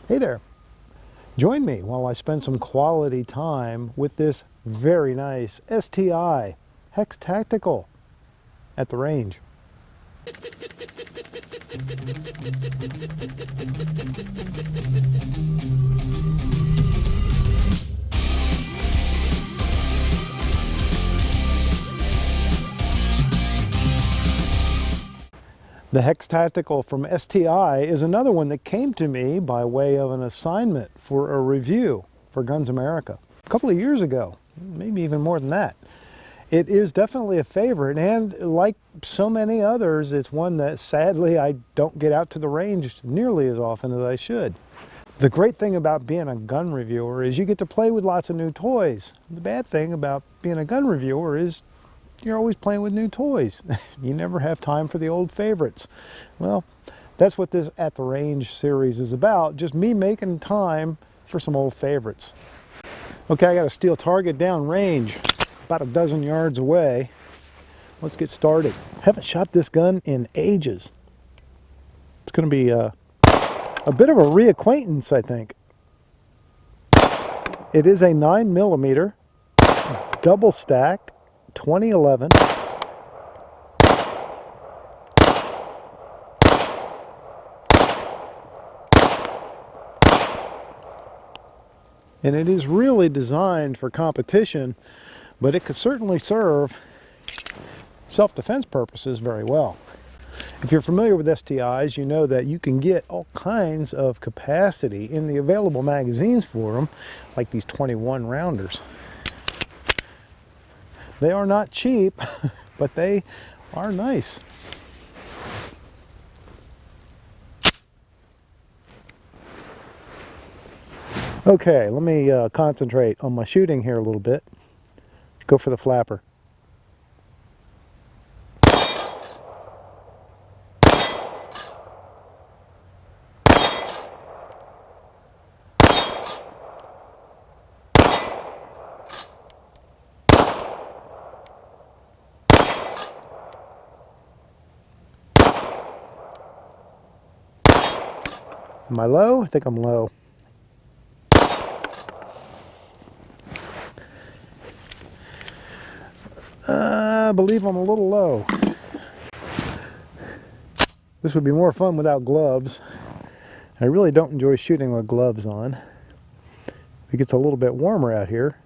Hey there. Join me while I spend some quality time with this very nice STI Hex Tactical at the range. The Hex Tactical from STI is another one that came to me by way of an assignment for a review for Guns America a couple of years ago, maybe even more than that. It is definitely a favorite, and like so many others, it's one that sadly I don't get out to the range nearly as often as I should. The great thing about being a gun reviewer is you get to play with lots of new toys. The bad thing about being a gun reviewer is you're always playing with new toys. You never have time for the old favorites. Well, that's what this At the Range series is about, just me making time for some old favorites. Okay, I got a steel target down range, about a dozen yards away. Let's get started. Haven't shot this gun in ages. It's going to be a bit of a reacquaintance, I think. It is a 9mm double stack 2011 and it is really designed for competition, but it could certainly serve self-defense purposes very well. If you're familiar with STIs, you know that you can get all kinds of capacity in the available magazines for them, like these 21 rounders. They are not cheap, but they are nice. Okay, let me concentrate on my shooting here a little bit. Go for the flapper. Am I low? I think I'm low. I believe I'm a little low. This would be more fun without gloves. I really don't enjoy shooting with gloves on. If it gets a little bit warmer out here,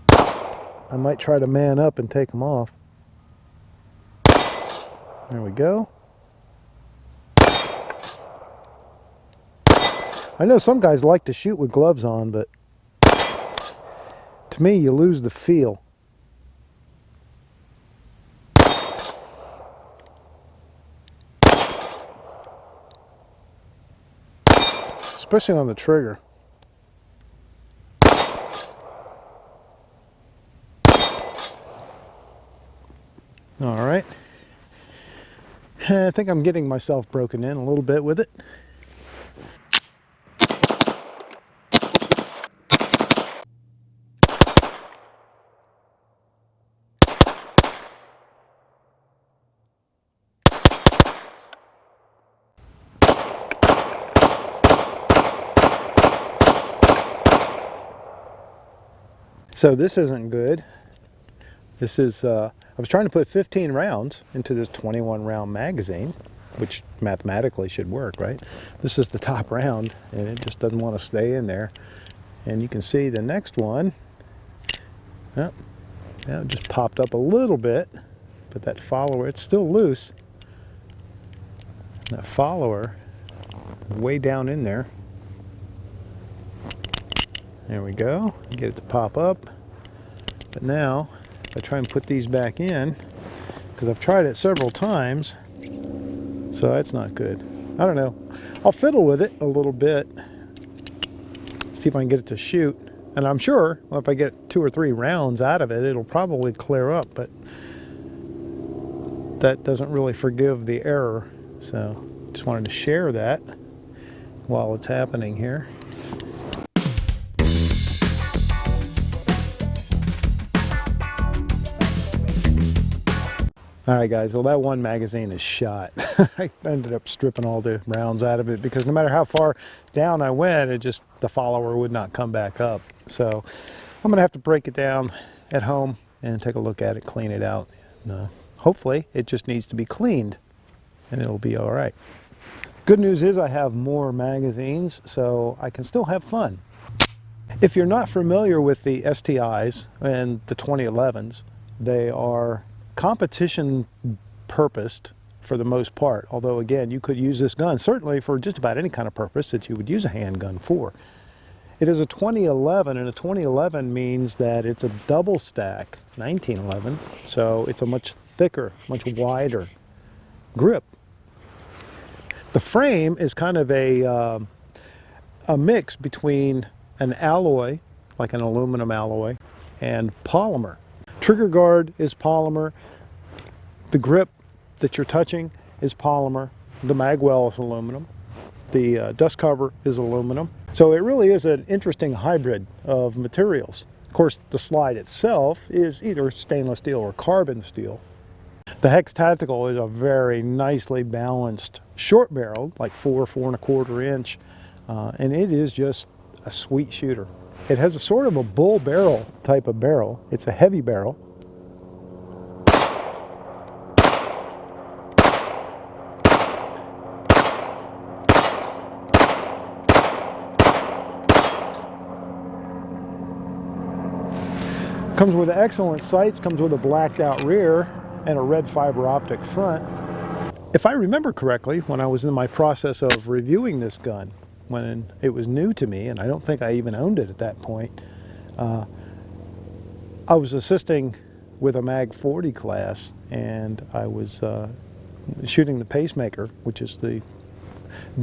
I might try to man up and take them off. There we go. I know some guys like to shoot with gloves on, but to me, you lose the feel. Especially on the trigger. All right. I think I'm getting myself broken in a little bit with it. So this isn't good. This is, I was trying to put 15 rounds into this 21 round magazine, which mathematically should work, right? This is the top round and it just doesn't want to stay in there. And you can see the next one, oh, now it just popped up a little bit, but that follower, it's still loose. That follower, way down in there. There we go, get it to pop up. But now, if I try and put these back in, because I've tried it several times, so that's not good. I don't know. I'll fiddle with it a little bit, see if I can get it to shoot. And I'm sure if I get 2 or 3 rounds out of it, it'll probably clear up, but that doesn't really forgive the error. So just wanted to share that while it's happening here. All right, guys, well, that one magazine is shot. I ended up stripping all the rounds out of it because no matter how far down I went, the follower would not come back up. So I'm gonna have to break it down at home and take a look at it, clean it out. And, hopefully it just needs to be cleaned and it'll be all right. Good news is I have more magazines, so I can still have fun. If you're not familiar with the STIs and the 2011s, they are competition purposed for the most part, although again, you could use this gun certainly for just about any kind of purpose that you would use a handgun for. It is a 2011, and a 2011 means that it's a double stack 1911, so it's a much thicker, much wider grip. The frame is kind of a mix between an alloy, like an aluminum alloy, and polymer. Trigger guard is polymer. The grip that you're touching is polymer. The mag well is aluminum. The dust cover is aluminum. So it really is an interesting hybrid of materials. Of course, the slide itself is either stainless steel or carbon steel. The Hex Tactical is a very nicely balanced short barrel, like 4.25 inch, and it is just a sweet shooter. It has a sort of a bull barrel type of barrel. It's a heavy barrel. Comes with excellent sights, comes with a blacked out rear and a red fiber optic front. If I remember correctly, when I was in my process of reviewing this gun, when it was new to me, and I don't think I even owned it at that point, I was assisting with a Mag 40 class, and I was shooting the pacemaker, which is the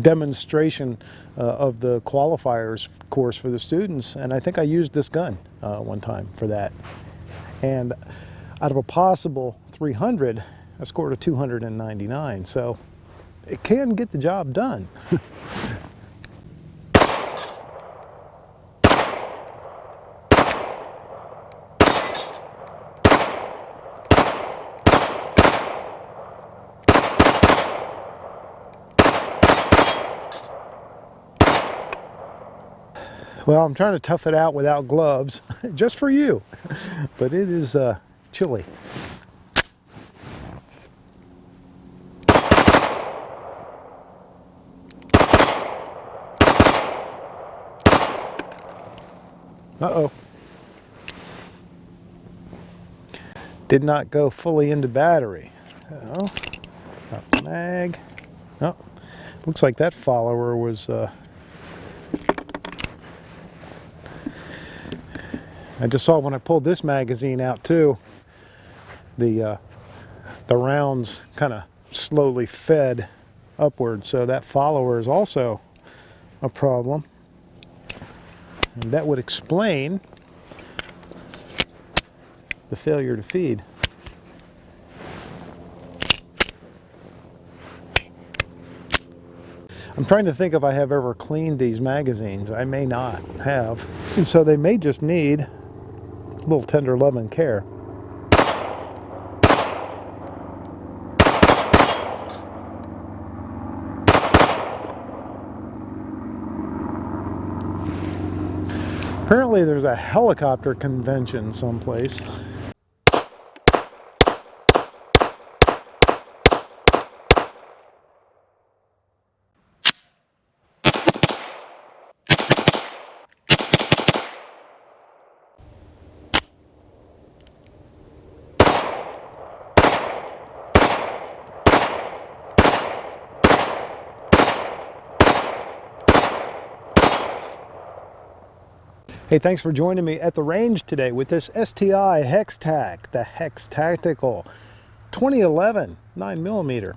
demonstration of the qualifiers course for the students, and I think I used this gun one time for that. And out of a possible 300, I scored a 299, so it can get the job done. Well, I'm trying to tough it out without gloves, just for you, but it is chilly. Uh-oh. Did not go fully into battery. Oh, got the mag. Oh, looks like that follower was I just saw when I pulled this magazine out too, the rounds kind of slowly fed upward, so that follower is also a problem. And that would explain the failure to feed. I'm trying to think if I have ever cleaned these magazines. I may not have. And so they may just need a little tender love and care. Apparently there's a helicopter convention someplace. Hey, thanks for joining me at the range today with this STI Hex Tac, the Hex Tactical 2011 9mm.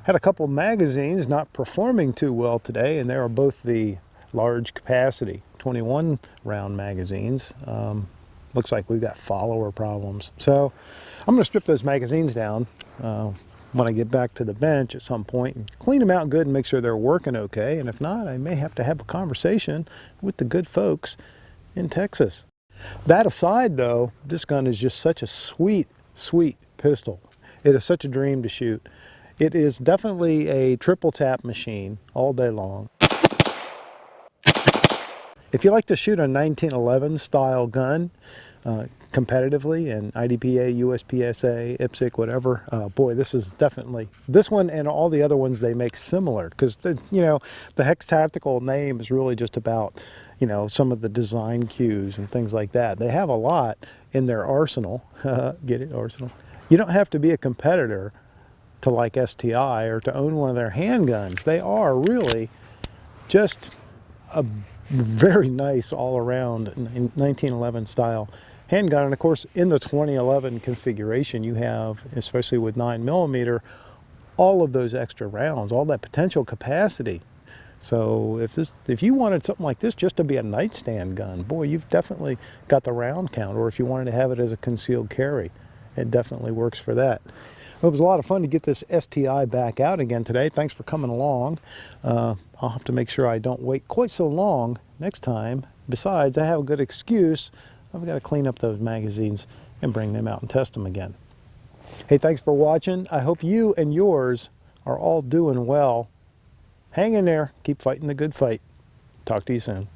Had a couple magazines not performing too well today, and they are both the large capacity 21 round magazines. Looks like we've got follower problems. So I'm going to strip those magazines down when I get back to the bench at some point and clean them out good and make sure they're working okay. And if not, I may have to have a conversation with the good folks in Texas. That aside though, this gun is just such a sweet, sweet pistol. It is such a dream to shoot. It is definitely a triple tap machine all day long. If you like to shoot a 1911 style gun competitively in IDPA, USPSA, IPSC, whatever, boy, this is definitely, this one and all the other ones they make similar, because you know, the Hex Tactical name is really just about, you know, some of the design cues and things like that. They have a lot in their arsenal. Get it, arsenal? You don't have to be a competitor to like STI or to own one of their handguns. They are really just a very nice all-around 1911 style handgun. And of course, in the 2011 configuration, you have, especially with 9mm, all of those extra rounds, all that potential capacity. So if you wanted something like this just to be a nightstand gun, boy, you've definitely got the round count. Or if you wanted to have it as a concealed carry, it definitely works for that. It was a lot of fun to get this STI back out again today. Thanks for coming along. I'll have to make sure I don't wait quite so long next time. Besides, I have a good excuse. I've got to clean up those magazines and bring them out and test them again. Hey, thanks for watching. I hope you and yours are all doing well. Hang in there. Keep fighting the good fight. Talk to you soon.